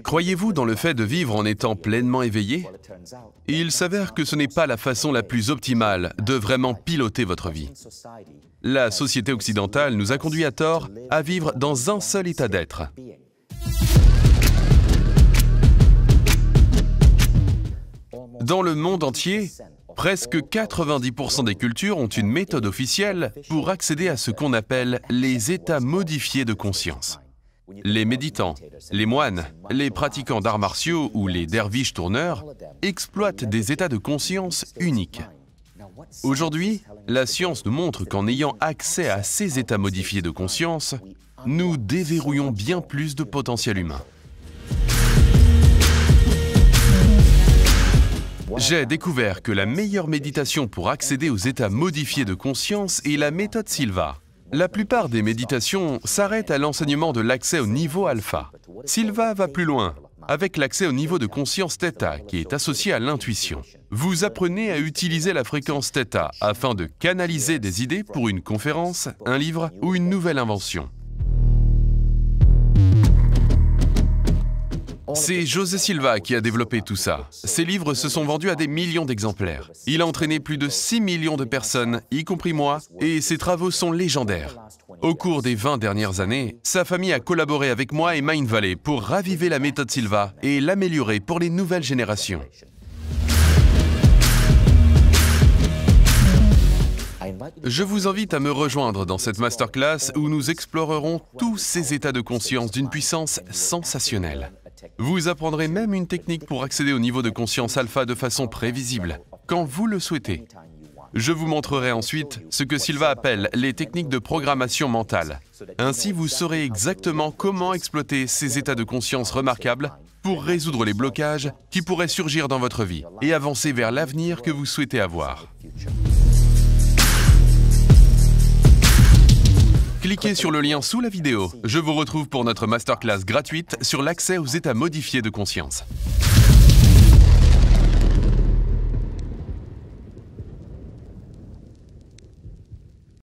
Croyez-vous dans le fait de vivre en étant pleinement éveillé? Il s'avère que ce n'est pas la façon la plus optimale de vraiment piloter votre vie. La société occidentale nous a conduits à tort à vivre dans un seul état d'être. Dans le monde entier, presque 90% des cultures ont une méthode officielle pour accéder à ce qu'on appelle les états modifiés de conscience. Les méditants, les moines, les pratiquants d'arts martiaux ou les derviches tourneurs exploitent des états de conscience uniques. Aujourd'hui, la science nous montre qu'en ayant accès à ces états modifiés de conscience, nous déverrouillons bien plus de potentiel humain. J'ai découvert que la meilleure méditation pour accéder aux états modifiés de conscience est la méthode Silva. La plupart des méditations s'arrêtent à l'enseignement de l'accès au niveau alpha. Silva va plus loin, avec l'accès au niveau de conscience θ, qui est associé à l'intuition. Vous apprenez à utiliser la fréquence θ afin de canaliser des idées pour une conférence, un livre ou une nouvelle invention. C'est José Silva qui a développé tout ça. Ses livres se sont vendus à des millions d'exemplaires. Il a entraîné plus de 6 millions de personnes, y compris moi, et ses travaux sont légendaires. Au cours des 20 dernières années, sa famille a collaboré avec moi et Mindvalley pour raviver la méthode Silva et l'améliorer pour les nouvelles générations. Je vous invite à me rejoindre dans cette masterclass où nous explorerons tous ces états de conscience d'une puissance sensationnelle. Vous apprendrez même une technique pour accéder au niveau de conscience alpha de façon prévisible, quand vous le souhaitez. Je vous montrerai ensuite ce que Silva appelle les techniques de programmation mentale. Ainsi, vous saurez exactement comment exploiter ces états de conscience remarquables pour résoudre les blocages qui pourraient surgir dans votre vie et avancer vers l'avenir que vous souhaitez avoir. Cliquez sur le lien sous la vidéo. Je vous retrouve pour notre masterclass gratuite sur l'accès aux états modifiés de conscience.